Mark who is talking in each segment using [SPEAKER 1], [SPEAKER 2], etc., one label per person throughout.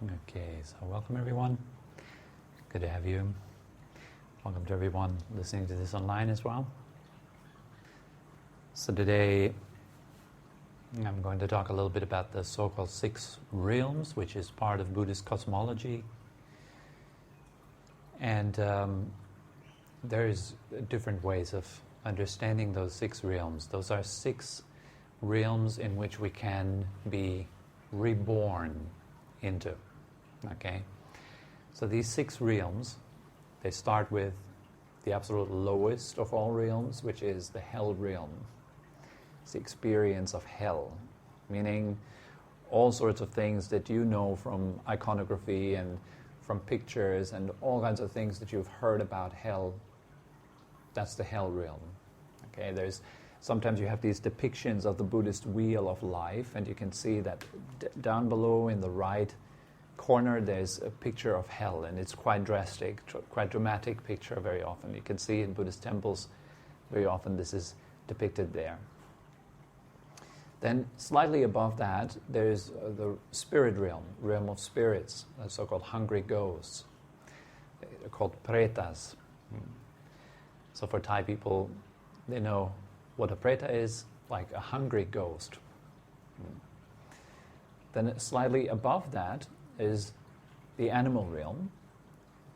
[SPEAKER 1] Okay, so welcome everyone. Good to have you. Welcome to everyone listening to this online as well. So today I'm going to talk a little bit about the so-called 6 realms, which is part of Buddhist cosmology. And there's different ways of understanding those 6 realms. Those are 6 realms in which we can be reborn into. Okay? So these 6 realms, they start with the absolute lowest of all realms, which is the hell realm. It's the experience of hell, meaning all sorts of things that you know from iconography and from pictures and all kinds of things that you've heard about hell. That's the hell realm. Okay, sometimes you have these depictions of the Buddhist wheel of life, and you can see that down below in the right corner there's a picture of hell, and it's quite drastic, quite dramatic picture very often. You can see in Buddhist temples very often this is depicted there. Then slightly above that there's the spirit realm of spirits, the so-called hungry ghosts. They're called pretas. So for Thai people, they know what a preta is, like a hungry ghost. Then slightly above that is the animal realm,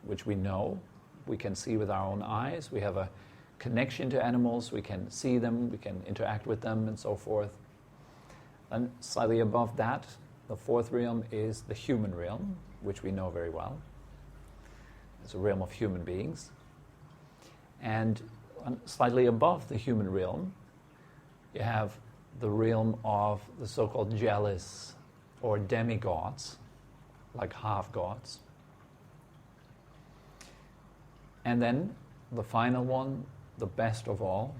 [SPEAKER 1] which we know, we can see with our own eyes. We have a connection to animals, we can see them, we can interact with them and so forth. And slightly above that, the 4th realm is the human realm, which we know very well. It's a realm of human beings. And slightly above the human realm, you have the realm of the so-called jealous or demigods, like half-gods. And then the final one, the best of all,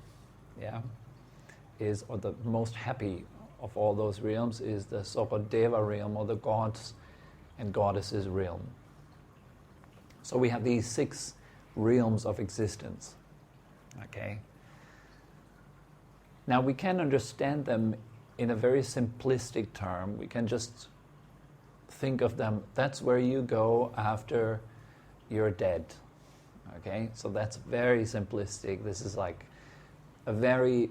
[SPEAKER 1] or the most happy of all those realms, is the so-called Deva realm, or the gods and goddesses realm. So we have these 6 realms of existence. Okay? Now we can understand them in a very simplistic term. We can just think of them, that's where you go after you're dead. Okay? So that's very simplistic. This is like a very,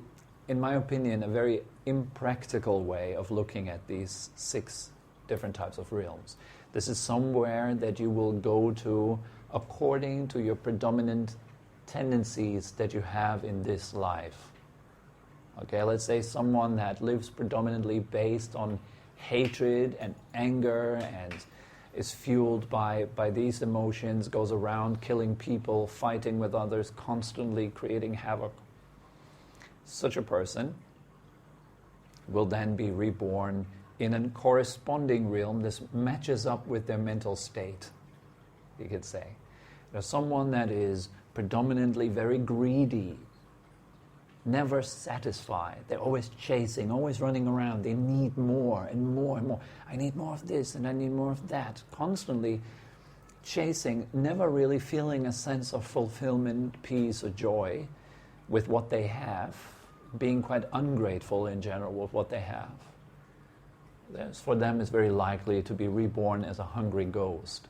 [SPEAKER 1] in my opinion, a very impractical way of looking at these 6 different types of realms. This is somewhere that you will go to according to your predominant tendencies that you have in this life. Okay, let's say someone that lives predominantly based on hatred and anger and is fueled by these emotions, goes around killing people, fighting with others, constantly creating havoc. Such a person will then be reborn in a corresponding realm. This matches up with their mental state, you could say. There's someone that is predominantly very greedy, never satisfied. They're always chasing, always running around. They need more and more and more. I need more of this and I need more of that. Constantly chasing, never really feeling a sense of fulfillment, peace or joy with what they have, being quite ungrateful in general with what they have. For them, it's very likely to be reborn as a hungry ghost.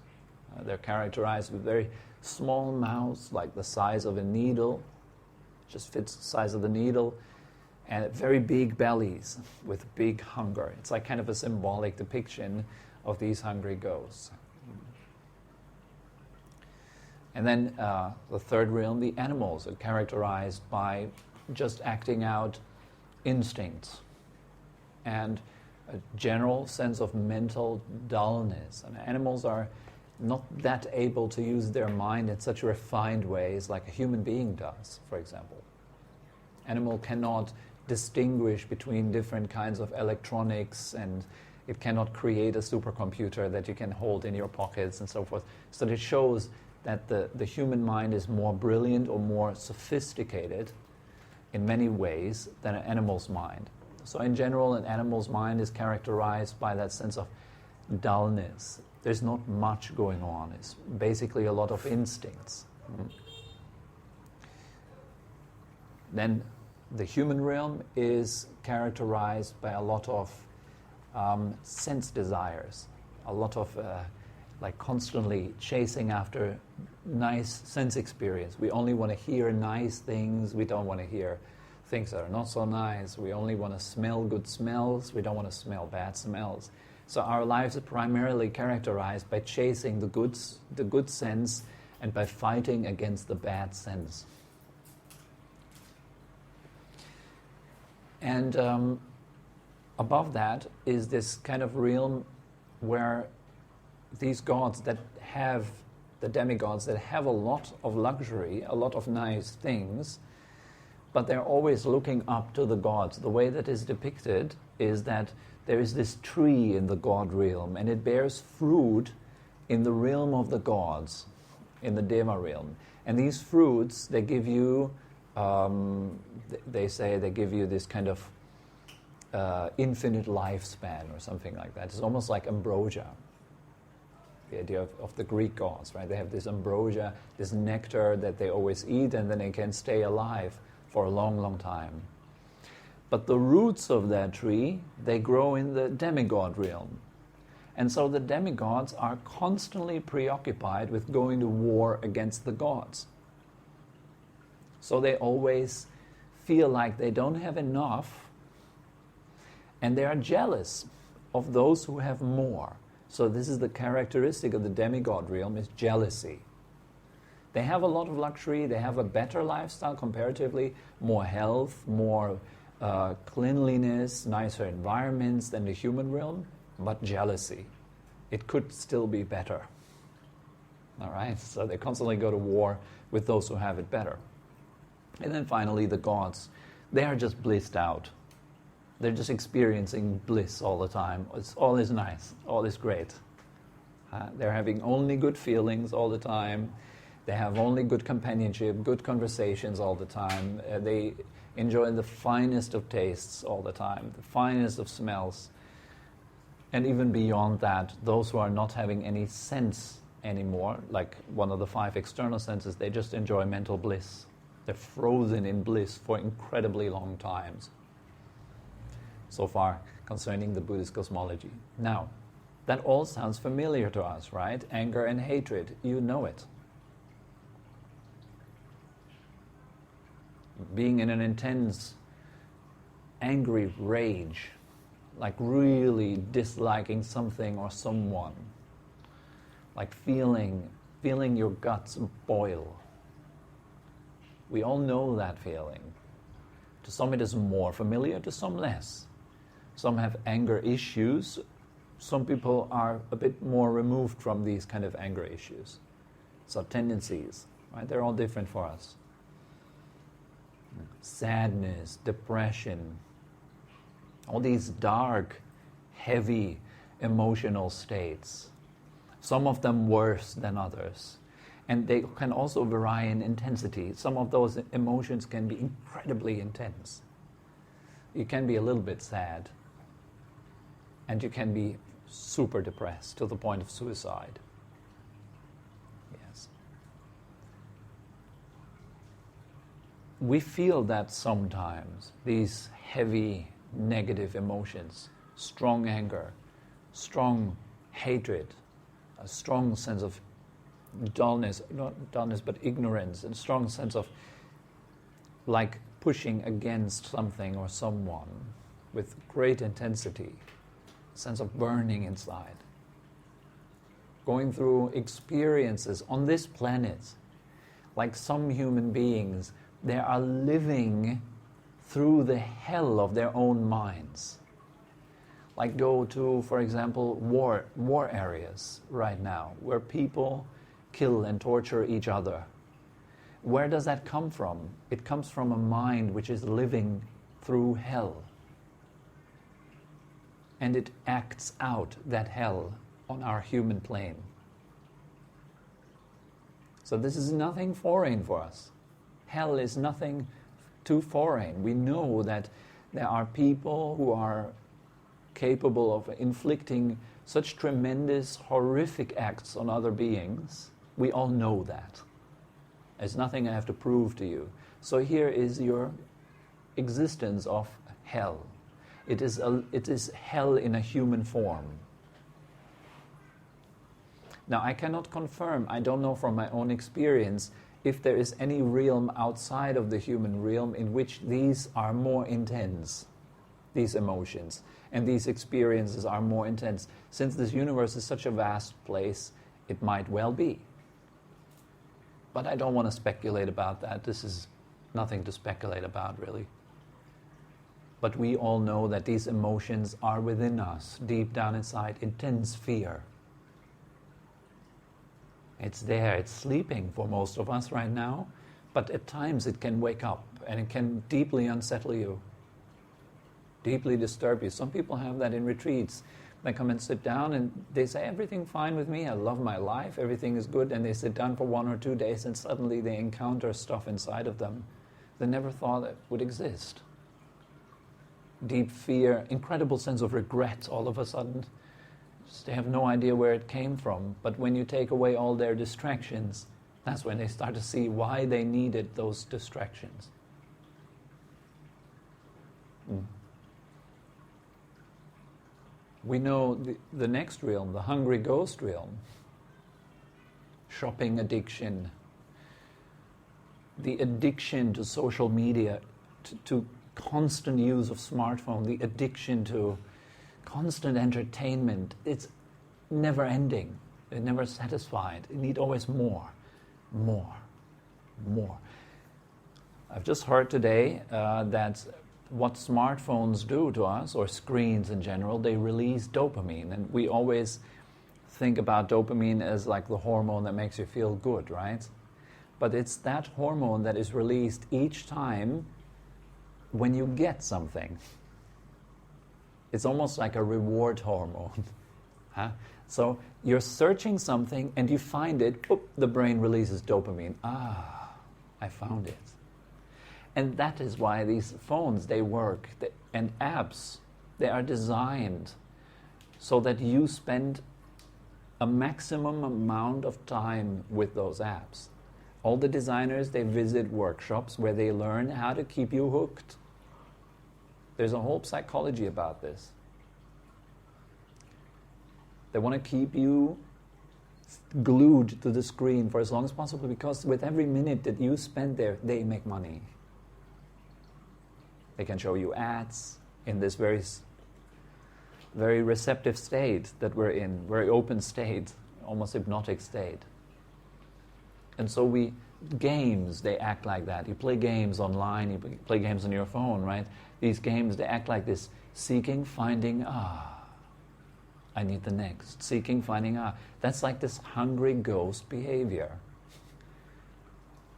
[SPEAKER 1] They're characterized with very small mouths, like the size of a needle, just fits the size of the needle, and very big bellies with big hunger. It's like kind of a symbolic depiction of these hungry ghosts. And then the 3rd realm, the animals, are characterized by just acting out instincts and a general sense of mental dullness. And animals are not that able to use their mind in such refined ways like a human being does, for example. Animal cannot distinguish between different kinds of electronics, and it cannot create a supercomputer that you can hold in your pockets and so forth. So it shows that the human mind is more brilliant or more sophisticated in many ways than an animal's mind. So in general, an animal's mind is characterized by that sense of dullness. There's not much going on. It's basically a lot of instincts. Then the human realm is characterized by a lot of sense desires. a lot of like constantly chasing after nice sense experience. We only want to hear nice things. We don't want to hear things that are not so nice. We only want to smell good smells. We don't want to smell bad smells. So our lives are primarily characterized by chasing the good sense, and by fighting against the bad sense. And above that is this kind of realm where these gods that have, the demigods that have a lot of luxury, a lot of nice things, but they're always looking up to the gods. The way that is depicted is that there is this tree in the god realm, and it bears fruit in the realm of the gods, in the Deva realm. And these fruits, they give you, they say they give you this kind of infinite lifespan or something like that. It's almost like ambrosia, the idea of the Greek gods, right? They have this ambrosia, this nectar that they always eat, and then they can stay alive for a long, long time. But the roots of that tree, they grow in the demigod realm. And so the demigods are constantly preoccupied with going to war against the gods. So they always feel like they don't have enough, and they are jealous of those who have more. So this is the characteristic of the demigod realm, is jealousy. They have a lot of luxury, they have a better lifestyle comparatively, more health, more cleanliness, nicer environments than the human realm, but jealousy. It could still be better. All right, so they constantly go to war with those who have it better. And then finally, the gods, they are just blissed out. They're just experiencing bliss all the time. All is nice, all is great. They're having only good feelings all the time. They have only good companionship, good conversations all the time. They enjoy the finest of tastes all the time, the finest of smells. And even beyond that, those who are not having any sense anymore, like one of the 5 external senses, they just enjoy mental bliss. They're frozen in bliss for incredibly long times. So far, concerning the Buddhist cosmology. Now, that all sounds familiar to us, right? Anger and hatred, you know it. Being in an intense, angry rage, like really disliking something or someone, like feeling your guts boil. We all know that feeling. To some it is more familiar, to some less. Some have anger issues. Some people are a bit more removed from these kind of anger issues. So tendencies, right? They're all different for us. Sadness, depression, all these dark, heavy emotional states. Some of them worse than others. And they can also vary in intensity. Some of those emotions can be incredibly intense. You can be a little bit sad, and you can be super depressed to the point of suicide. Yes. We feel that sometimes, these heavy negative emotions, strong anger, strong hatred, a strong sense of dullness, not dullness but ignorance, and strong sense of like pushing against something or someone with great intensity, sense of burning inside. Going through experiences on this planet, like some human beings, they are living through the hell of their own minds. Like go to, for example, war areas right now, where people kill and torture each other. Where does that come from? It comes from a mind which is living through hell. And it acts out that hell on our human plane. So this is nothing foreign for us. Hell is nothing too foreign. We know that there are people who are capable of inflicting such tremendous, horrific acts on other beings. We all know that. There's nothing I have to prove to you. So here is your existence of hell. It is hell in a human form. Now, I cannot confirm, I don't know from my own experience, if there is any realm outside of the human realm in which these are more intense, these emotions, and these experiences are more intense. Since this universe is such a vast place, it might well be. But I don't want to speculate about that. This is nothing to speculate about, really. But we all know that these emotions are within us, deep down inside, intense fear. It's there, it's sleeping for most of us right now, but at times it can wake up and it can deeply unsettle you, deeply disturb you. Some people have that in retreats. They come and sit down and they say, everything fine with me, I love my life, everything is good, and they sit down for 1 or 2 days and suddenly they encounter stuff inside of them they never thought it would exist. Deep fear, incredible sense of regret all of a sudden. They have no idea where it came from. But when you take away all their distractions, that's when they start to see why they needed those distractions. We know the next realm, the hungry ghost realm. Shopping addiction. The addiction to social media, to constant use of smartphone, the addiction to constant entertainment. It's never ending. It's never satisfied. You need always more. I've just heard today that what smartphones do to us, or screens in general, they release dopamine. And we always think about dopamine as like the hormone that makes you feel good, right? But it's that hormone that is released each time when you get something. It's almost like a reward hormone. So you're searching something and you find it, boop, the brain releases dopamine. I found it. And that is why these phones, they work. And apps, they are designed so that you spend a maximum amount of time with those apps. All the designers, they visit workshops where they learn how to keep you hooked. There's a whole psychology about this. They want to keep you glued to the screen for as long as possible, because with every minute that you spend there, they make money. They can show you ads in this very receptive state that we're in, very open state, almost hypnotic state. And so games, they act like that. You play games online, you play games on your phone, right? These games, they act like this, seeking, finding, I need the next. Seeking, finding, That's like this hungry ghost behavior.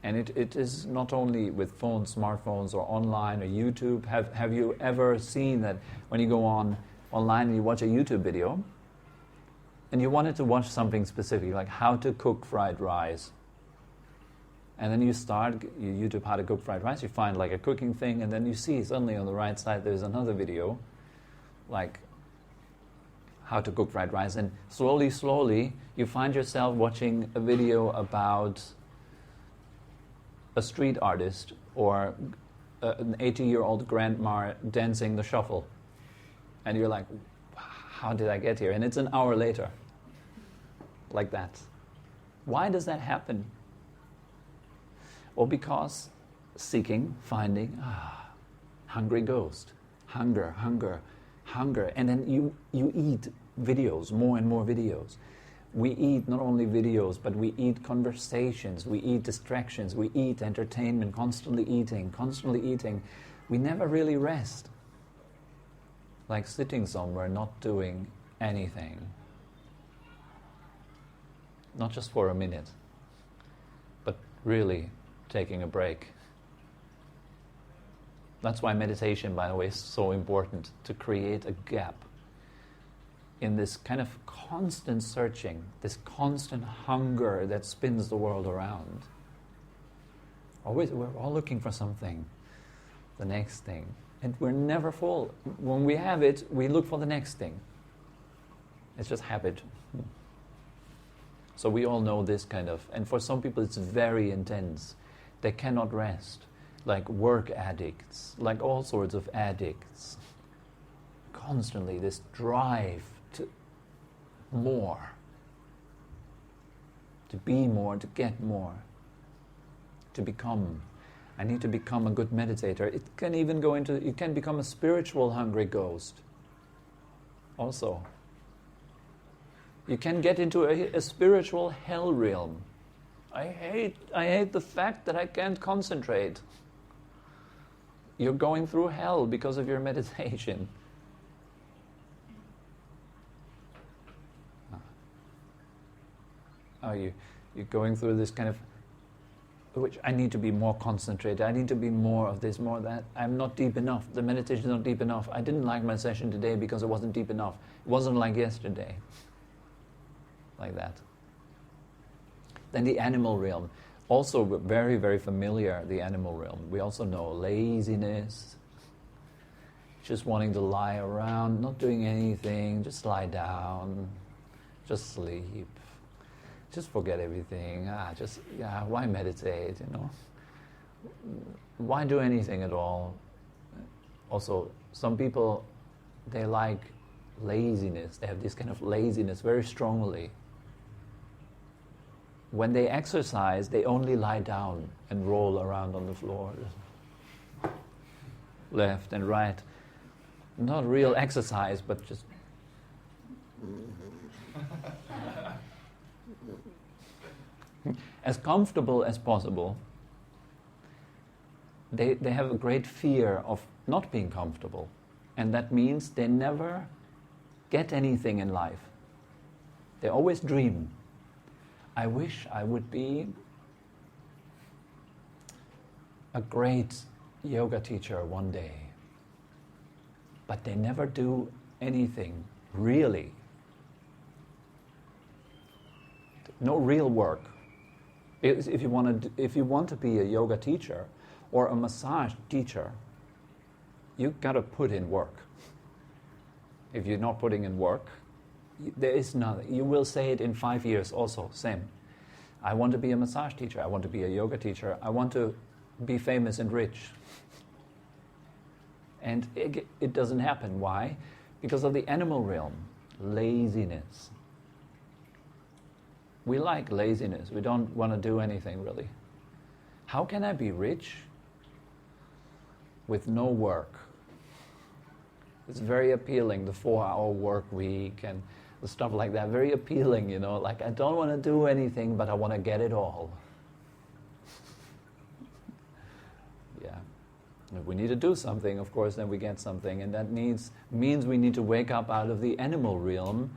[SPEAKER 1] And it is not only with phones, smartphones, or online, or YouTube. Have you ever seen that when you go online and you watch a YouTube video, and you wanted to watch something specific, like how to cook fried rice, and then you YouTube how to cook fried rice, you find like a cooking thing, and then you see suddenly on the right side there's another video, like how to cook fried rice, and slowly you find yourself watching a video about a street artist or an 80-year-old grandma dancing the shuffle. And you're like, how did I get here? And it's an hour later. Like that. Why does that happen? Well, because seeking, finding, hungry ghost, hunger. And then you eat videos, more and more videos. We eat not only videos, but we eat conversations, we eat distractions, we eat entertainment, constantly eating. We never really rest. Like sitting somewhere, not doing anything. Not just for a minute, but really taking a break. That's why meditation, by the way, is so important, to create a gap in this kind of constant searching, this constant hunger that spins the world around. We're all looking for something, the next thing. And we're never full. When we have it, we look for the next thing. It's just habit. So we all know this kind of, and for some people it's very intense. They cannot rest, like work addicts, like all sorts of addicts. Constantly this drive to more. to be more, to get more, to become. I need to become a good meditator. It can even go into, you can become a spiritual hungry ghost also. You can get into a spiritual hell realm. I hate the fact that I can't concentrate. You're going through hell because of your meditation. Oh, you're going through this kind of, which I need to be more concentrated. I need to be more of this, more of that. I'm not deep enough. The meditation is not deep enough. I didn't like my session today because it wasn't deep enough. It wasn't like yesterday. Like that. Then the animal realm. Also very, very familiar, the animal realm. We also know laziness, just wanting to lie around, not doing anything, just lie down, just sleep, just forget everything. Why meditate, Why do anything at all? Also, some people, they like laziness. They have this kind of laziness very strongly. When they exercise, they only lie down and roll around on the floor. Left and right. Not real exercise, but just... as comfortable as possible. They have a great fear of not being comfortable. And that means they never get anything in life. They always dream. I wish I would be a great yoga teacher one day. But they never do anything, really. No real work. If you want to be a yoga teacher or a massage teacher, you've got to put in work. If you're not putting in work, there is nothing. You will say it in 5 years also, same. I want to be a massage teacher. I want to be a yoga teacher. I want to be famous and rich. And it doesn't happen. Why? Because of the animal realm. Laziness. We like laziness. We don't want to do anything really. How can I be rich with no work? It's very appealing, the 4-hour work week and the stuff like that. Very appealing, like I don't want to do anything, but I want to get it all. Yeah. If we need to do something, of course, then we get something. And that means we need to wake up out of the animal realm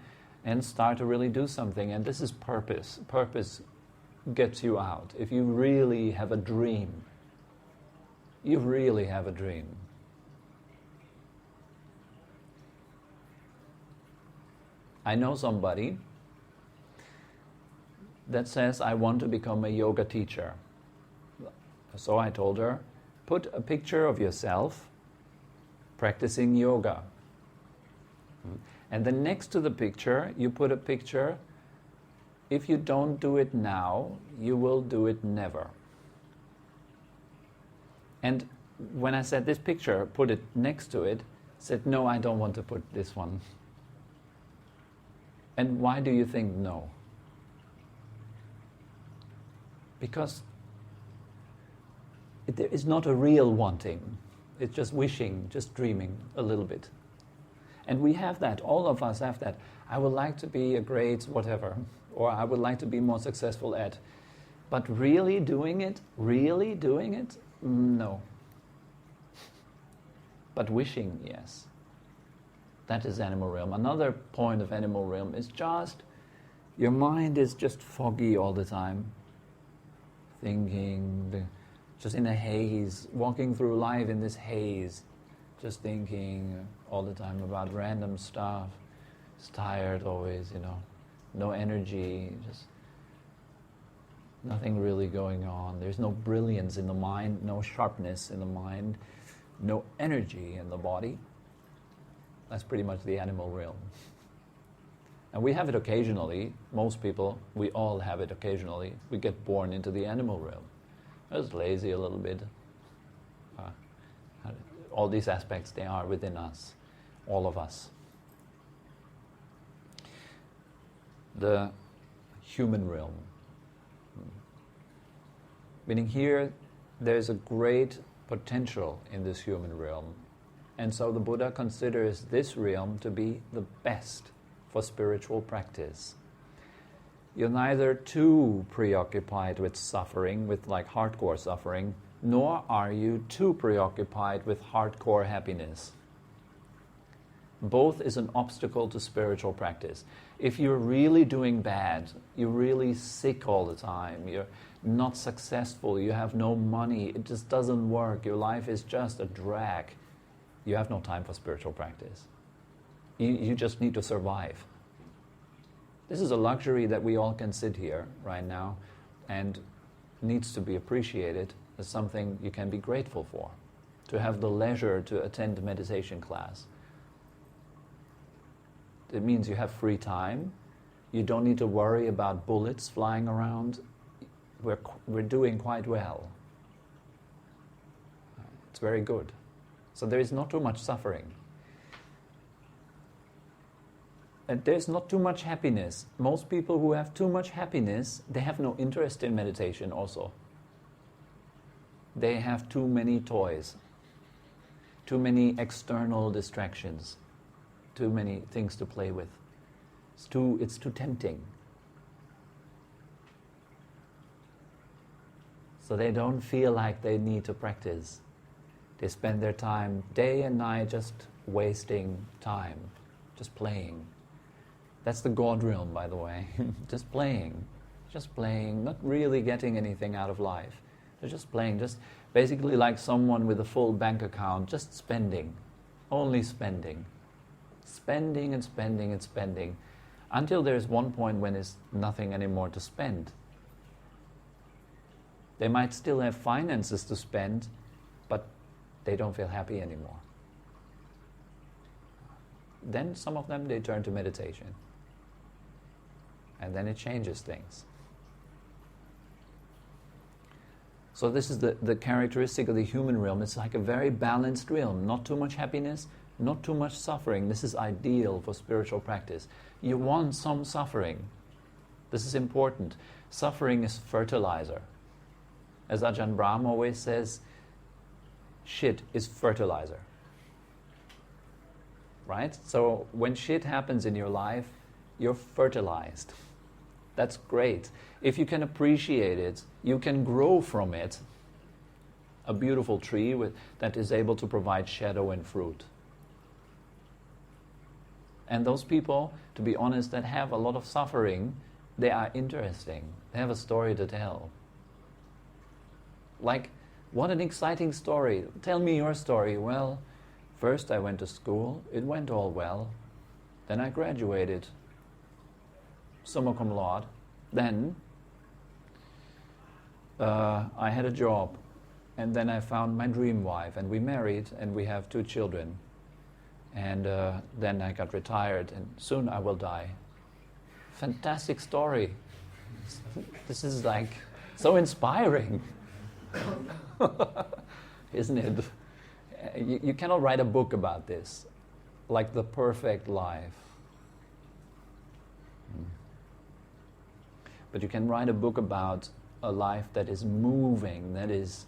[SPEAKER 1] and start to really do something. And this is purpose. Purpose gets you out. If you really have a dream, you really have a dream. I know somebody that says, I want to become a yoga teacher. So I told her, put a picture of yourself practicing yoga. And then next to the picture, you put a picture, if you don't do it now, you will do it never. And when I said this picture, put it next to it, said, no, I don't want to put this one. And why do you think no? Because it's not a real wanting. It's just wishing, just dreaming a little bit. And we have that, all of us have that. I would like to be a great whatever, or I would like to be more successful at. But really doing it? No. But wishing, yes. That is animal realm. Another point of animal realm is just, your mind is just foggy all the time. Thinking, just in a haze, walking through life in this haze. Just thinking all the time about random stuff. It's tired always, no energy, just nothing really going on. There's no brilliance in the mind, no sharpness in the mind, no energy in the body. That's pretty much the animal realm. And we have it occasionally. Most people, we all have it occasionally. We get born into the animal realm. Just lazy a little bit. All these aspects, they are within us, all of us. The human realm. Meaning here, there's a great potential in this human realm. And so the Buddha considers this realm to be the best for spiritual practice. You're neither too preoccupied with suffering, with like hardcore suffering, nor are you too preoccupied with hardcore happiness. Both is an obstacle to spiritual practice. If you're really doing bad, you're really sick all the time, you're not successful, you have no money, it just doesn't work, your life is just a drag, you have no time for spiritual practice. You just need to survive. This is a luxury that we all can sit here right now and needs to be appreciated as something you can be grateful for. To have the leisure to attend a meditation class. It means you have free time. You don't need to worry about bullets flying around. We're doing quite well. It's very good. So there is not too much suffering. And there's not too much happiness. Most people who have too much happiness, they have no interest in meditation also. They have too many toys, too many external distractions, too many things to play with. It's too tempting. So they don't feel like they need to practice. They spend their time day and night just wasting time, just playing. That's the God realm, by the way. Just playing, not really getting anything out of life. They're just playing, just basically like someone with a full bank account, just spending, only spending. Spending and spending and spending, until there's one point when there's nothing anymore to spend. They might still have finances to spend, but they don't feel happy anymore. Then some of them, they turn to meditation. And then it changes things. So this is the characteristic of the human realm. It's like a very balanced realm. Not too much happiness, not too much suffering. This is ideal for spiritual practice. You want some suffering. This is important. Suffering is fertilizer. As Ajahn Brahm always says, shit is fertilizer. Right? So when shit happens in your life, you're fertilized. That's great. If you can appreciate it, you can grow from it. A beautiful tree that is able to provide shadow and fruit. And those people, to be honest, that have a lot of suffering, they are interesting. They have a story to tell. Like, what an exciting story. Tell me your story. Well, first I went to school. It went all well. Then I graduated. Summa cum laude. Then I had a job. And then I found my dream wife. And we married. And we have 2 children. And then I got retired, and soon I will die. Fantastic story. This is like so inspiring. Isn't it? You cannot write a book about this, like the perfect life. But you can write a book about a life that is moving, that is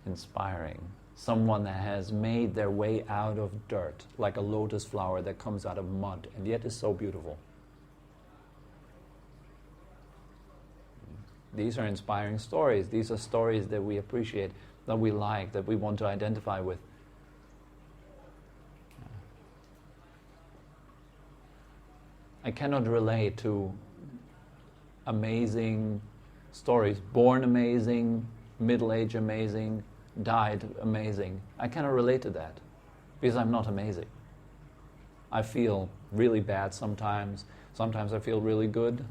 [SPEAKER 1] inspiring. Someone that has made their way out of dirt, like a lotus flower that comes out of mud, and yet is so beautiful. These are inspiring stories. These are stories that we appreciate, that we like, that we want to identify with. I cannot relate to amazing stories. Born amazing, middle age amazing, died amazing. I cannot relate to that because I'm not amazing. I feel really bad sometimes. Sometimes I feel really good.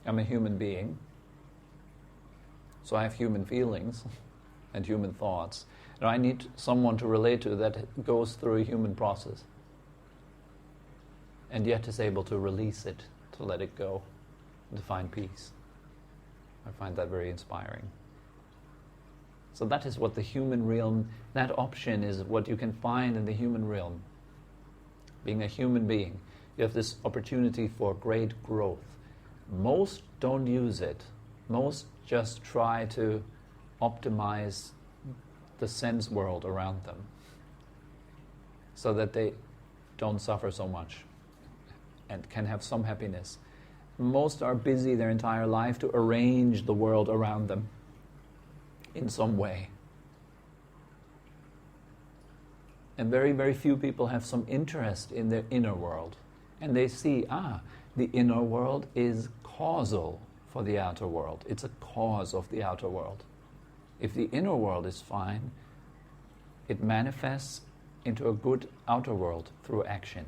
[SPEAKER 1] I'm a human being. So I have human feelings and human thoughts. And I need someone to relate to that goes through a human process and yet is able to release it, to let it go, to find peace. I find that very inspiring. So that is what the human realm, that option is what you can find in the human realm. Being a human being, you have this opportunity for great growth. Most don't use it. Most just try to optimize the sense world around them so that they don't suffer so much and can have some happiness. Most are busy their entire life to arrange the world around them in some way. And very, very few people have some interest in their inner world. And they see, the inner world is causal for the outer world. It's a cause of the outer world. If the inner world is fine, it manifests into a good outer world through action.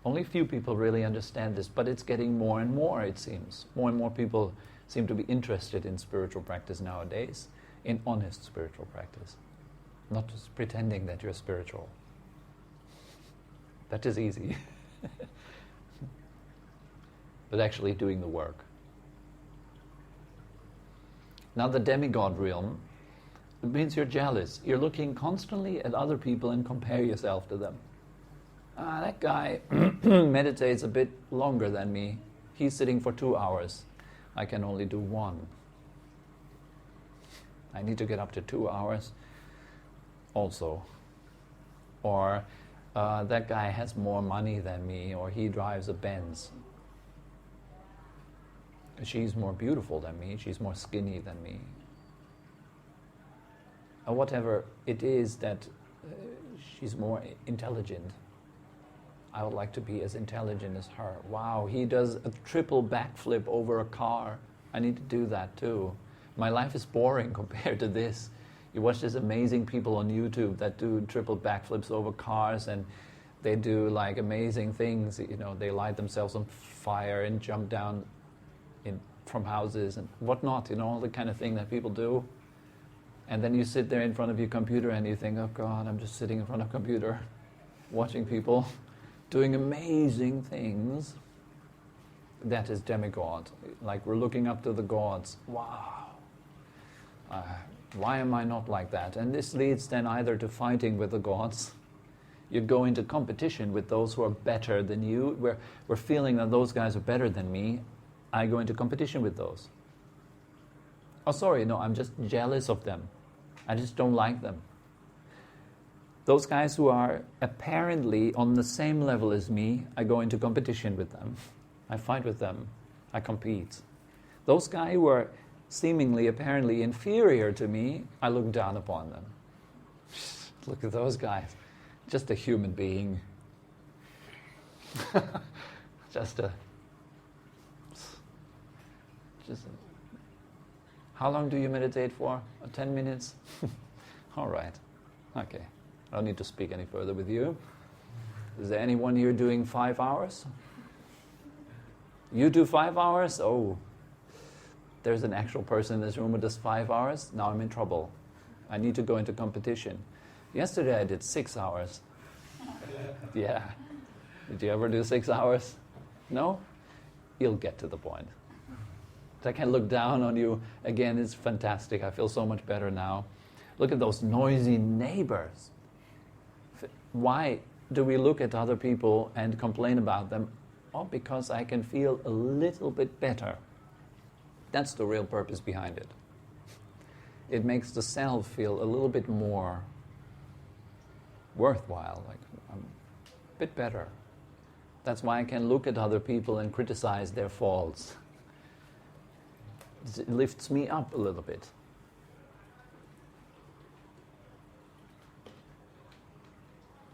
[SPEAKER 1] Only few people really understand this, but it's getting more and more, it seems. More and more people seem to be interested in spiritual practice nowadays, in honest spiritual practice. Not just pretending that you're spiritual. That is easy. But actually doing the work. Now the demigod realm, it means you're jealous. You're looking constantly at other people and compare yourself to them. That guy meditates a bit longer than me. He's sitting for 2 hours. I can only do 1. I need to get up to 2 hours also. Or that guy has more money than me, or he drives a Benz. She's more beautiful than me, she's more skinny than me. Or whatever it is that she's more intelligent. I would like to be as intelligent as her. Wow, he does a triple backflip over a car. I need to do that too. My life is boring compared to this. You watch these amazing people on YouTube that do triple backflips over cars, and they do like amazing things. You know, they light themselves on fire and jump down from houses and whatnot. You know, all the kind of thing that people do. And then you sit there in front of your computer and you think, oh God, I'm just sitting in front of a computer watching people doing amazing things. That is demigod. Like we're looking up to the gods. Wow. Why am I not like that? And this leads then either to fighting with the gods. You go into competition with those who are better than you. We're feeling that those guys are better than me. I go into competition with those. Oh, sorry, no, I'm just jealous of them. I just don't like them. Those guys who are apparently on the same level as me, I go into competition with them. I fight with them. I compete. Those guys who are seemingly, apparently inferior to me, I look down upon them. Look at those guys. Just a human being. How long do you meditate for? 10 minutes? All right. Okay. I don't need to speak any further with you. Is there anyone here doing 5 hours? You do 5 hours? Oh, there's an actual person in this room who does 5 hours? Now I'm in trouble. I need to go into competition. Yesterday I did 6 hours. Yeah. Did you ever do 6 hours? No? You'll get to the point. I can look down on you. Again, it's fantastic. I feel so much better now. Look at those noisy neighbors. Why do we look at other people and complain about them? Oh, because I can feel a little bit better. That's the real purpose behind it. It makes the self feel a little bit more worthwhile, like I'm a bit better. That's why I can look at other people and criticize their faults. It lifts me up a little bit.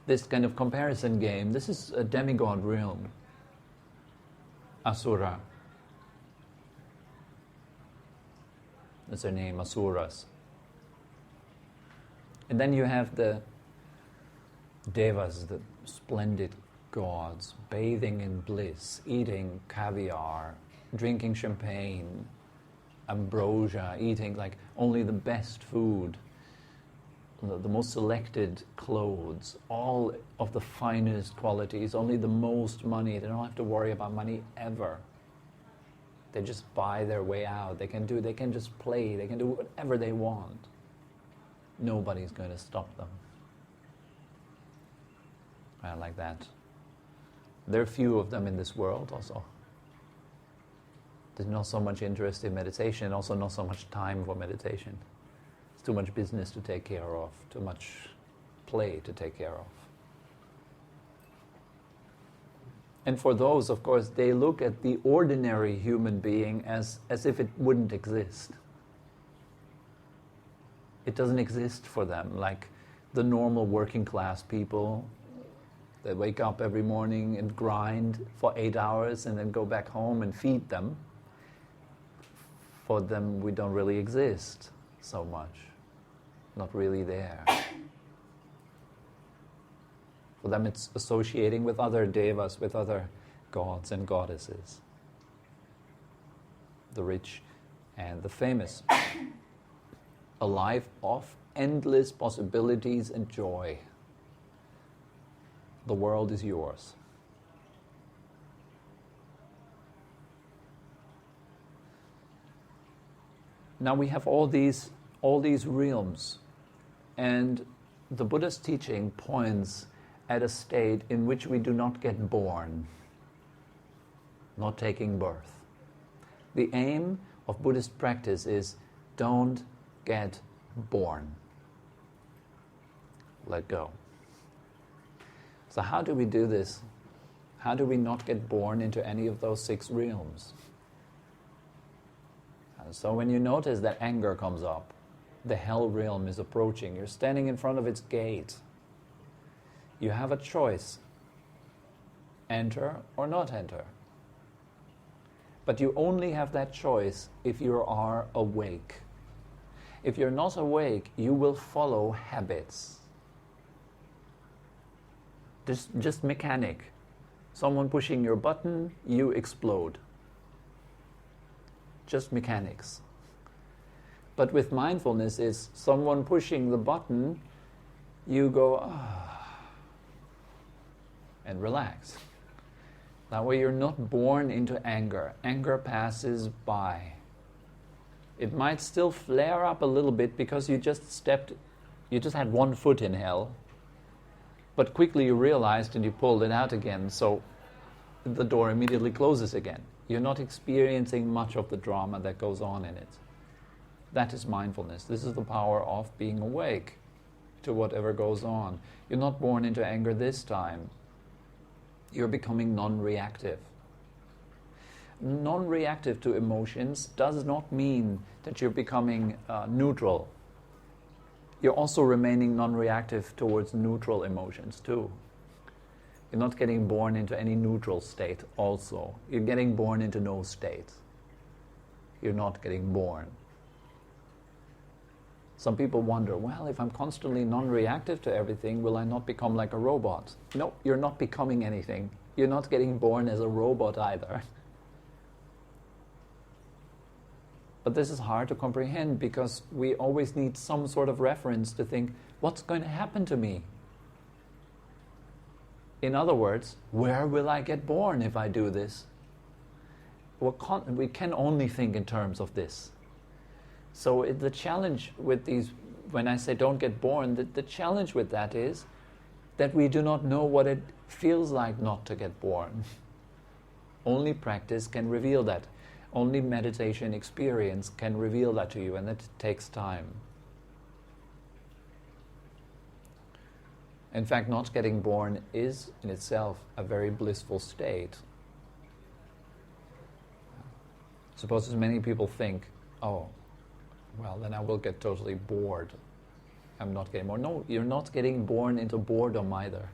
[SPEAKER 1] This kind of comparison game, this is a demigod realm. Asura. That's their name, Asuras. And then you have the devas, the splendid gods, bathing in bliss, eating caviar, drinking champagne, ambrosia, eating like only the best food, the most selected clothes, all of the finest qualities, only the most money. They don't have to worry about money ever. They just buy their way out. They can just play. They can do whatever they want. Nobody's going to stop them. I like that. There are few of them in this world also. There's not so much interest in meditation, and also not so much time for meditation. It's too much business to take care of, too much play to take care of. And for those, of course, they look at the ordinary human being as if it wouldn't exist. It doesn't exist for them, like the normal working class people. They wake up every morning and grind for 8 hours and then go back home and feed them. For them, we don't really exist so much. Not really there. For them, it's associating with other devas, with other gods and goddesses. The rich and the famous. A life of endless possibilities and joy. The world is yours. Now we have all these realms, and the Buddhist teaching points at a state in which we do not get born, not taking birth. The aim of Buddhist practice is don't get born. Let go. So how do we do this? How do we not get born into any of those 6 realms? And so when you notice that anger comes up, the hell realm is approaching, you're standing in front of its gate, you have a choice, enter or not enter. But you only have that choice if you are awake. If you're not awake, you will follow habits. Just mechanic. Someone pushing your button, you explode. Just mechanics. But with mindfulness is someone pushing the button, you go, and relax. That way you're not born into anger. Anger passes by. It might still flare up a little bit because you just had one foot in hell, but quickly you realized and you pulled it out again, so the door immediately closes again. You're not experiencing much of the drama that goes on in it. That is mindfulness. This is the power of being awake to whatever goes on. You're not born into anger this time. You're becoming non-reactive. Non-reactive to emotions does not mean that you're becoming neutral. You're also remaining non-reactive towards neutral emotions too. You're not getting born into any neutral state also. You're getting born into no state. You're not getting born. Some people wonder, well, if I'm constantly non-reactive to everything, will I not become like a robot? No, you're not becoming anything. You're not getting born as a robot either. But this is hard to comprehend because we always need some sort of reference to think, what's going to happen to me? In other words, where will I get born if I do this? We can only think in terms of this. So the challenge with these, when I say don't get born, the challenge with that is that we do not know what it feels like not to get born. Only practice can reveal that. Only meditation experience can reveal that to you, and that takes time. In fact, not getting born is in itself a very blissful state. Suppose as many people think, oh, well, then I will get totally bored. I'm not getting born. No, you're not getting born into boredom either.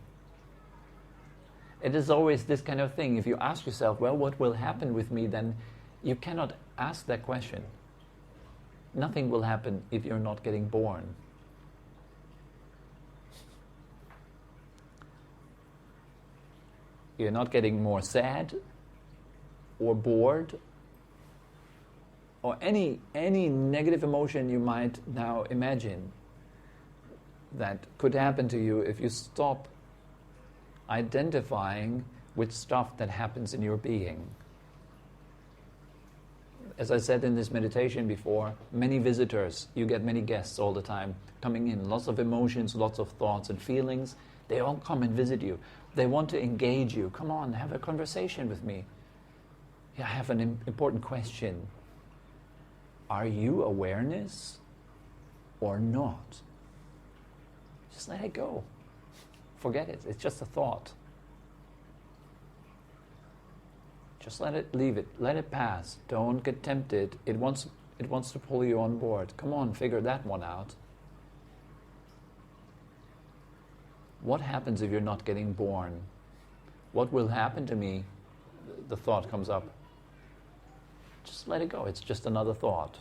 [SPEAKER 1] It is always this kind of thing. If you ask yourself, well, what will happen with me, then you cannot ask that question. Nothing will happen if you're not getting born. You're not getting more sad or bored or any negative emotion you might now imagine that could happen to you if you stop identifying with stuff that happens in your being. As I said in this meditation before, many visitors, you get many guests all the time coming in, lots of emotions, lots of thoughts and feelings They all come and visit you. They want to engage you. Come on, have a conversation with me. Yeah, I have an important question. Are you awareness or not? Just let it go. Forget it. It's just a thought. Just leave it. Let it pass. Don't get tempted. It wants to pull you on board. Come on, figure that one out. What happens if you're not getting born? What will happen to me? The thought comes up. Just let it go. It's just another thought.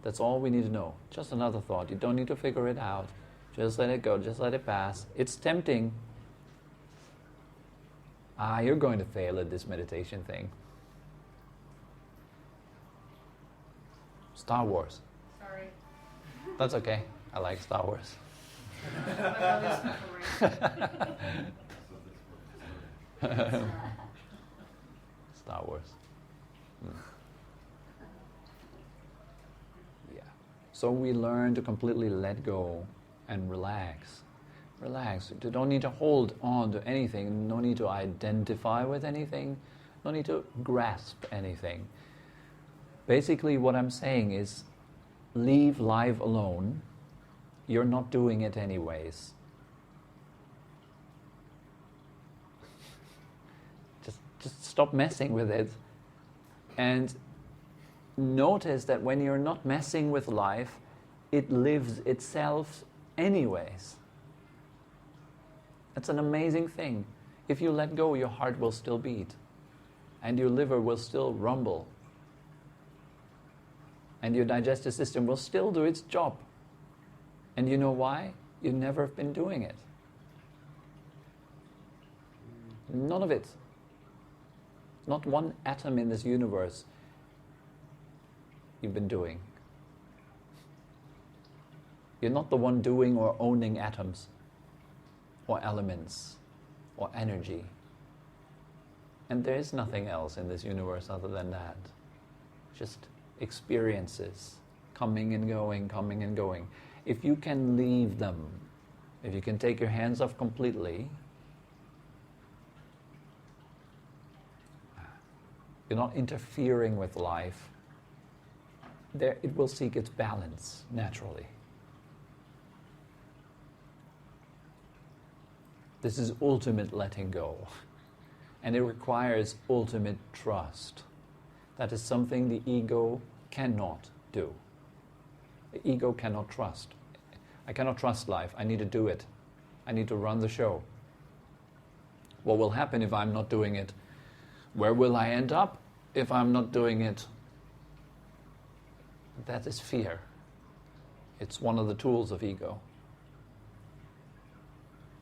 [SPEAKER 1] That's all we need to know. Just another thought. You don't need to figure it out. Just let it go. Just let it pass. It's tempting. You're going to fail at this meditation thing. Star Wars.
[SPEAKER 2] Sorry.
[SPEAKER 1] That's okay. I like Star Wars. Star Wars. Yeah. So we learn to completely let go and relax. Relax. You don't need to hold on to anything. No need to identify with anything. No need to grasp anything. Basically what I'm saying is, leave life alone. You're not doing it anyways. Just stop messing with it. And notice that when you're not messing with life, it lives itself anyways. That's an amazing thing. If you let go, your heart will still beat. And your liver will still rumble. And your digestive system will still do its job. And you know why? You never have been doing it. None of it. Not one atom in this universe you've been doing. You're not the one doing or owning atoms, or elements, or energy. And there is nothing else in this universe other than that. Just experiences, coming and going, coming and going. If you can leave them, if you can take your hands off completely, you're not interfering with life, there it will seek its balance naturally. This is ultimate letting go. And it requires ultimate trust. That is something the ego cannot do. The ego cannot trust. I cannot trust life. I need to do it. I need to run the show. What will happen if I'm not doing it? Where will I end up if I'm not doing it? That is fear. It's one of the tools of ego.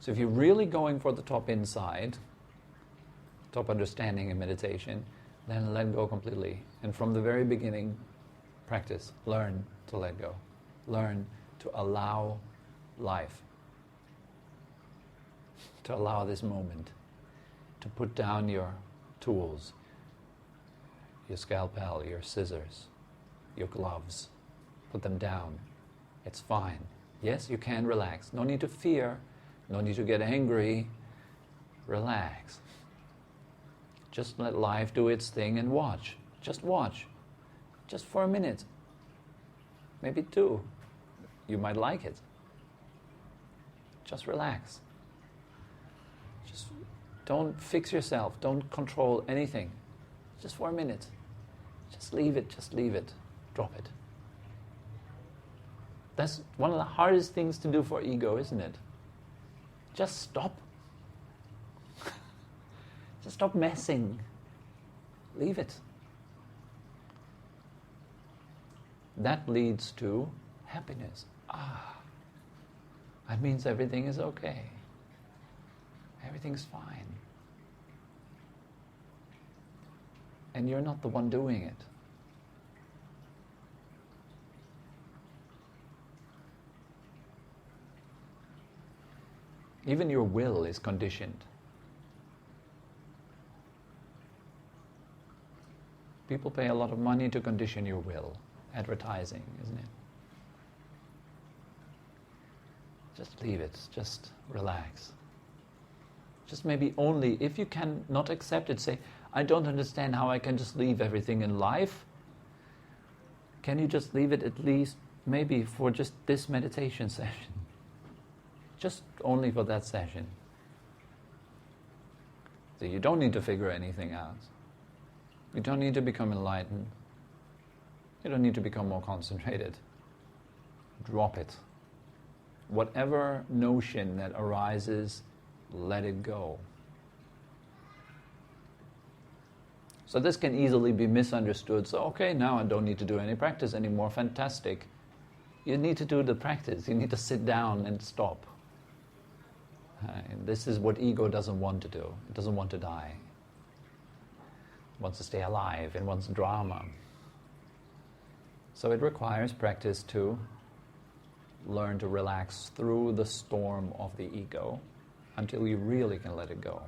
[SPEAKER 1] So if you're really going for the top insight, top understanding in meditation, then let go completely. And from the very beginning, practice, learn to let go. Learn to allow life, to allow this moment, to put down your tools, your scalpel, your scissors, your gloves. Put them down. It's fine. Yes, you can relax. No need to fear. No need to get angry. Relax. Just let life do its thing and watch. Just watch. Just for a minute. Maybe 2. You might like it. Just relax. Just don't fix yourself. Don't control anything. Just for a minute. Just leave it. Just leave it. Drop it. That's one of the hardest things to do for ego, isn't it? Just stop. Just stop messing. Leave it. That leads to happiness. That means everything is okay. Everything's fine. And you're not the one doing it. Even your will is conditioned. People pay a lot of money to condition your will. Advertising, isn't it? Just leave it. Just relax. Just maybe only, if you can not accept it, say, I don't understand how I can just leave everything in life. Can you just leave it at least maybe for just this meditation session? Just only for that session. So you don't need to figure anything out. You don't need to become enlightened. You don't need to become more concentrated. Drop it. Whatever notion that arises, let it go. So this can easily be misunderstood. So, okay, now I don't need to do any practice anymore. Fantastic. You need to do the practice. You need to sit down and stop. And this is what ego doesn't want to do. It doesn't want to die. It wants to stay alive. It wants drama. So it requires practice to learn to relax through the storm of the ego until you really can let it go.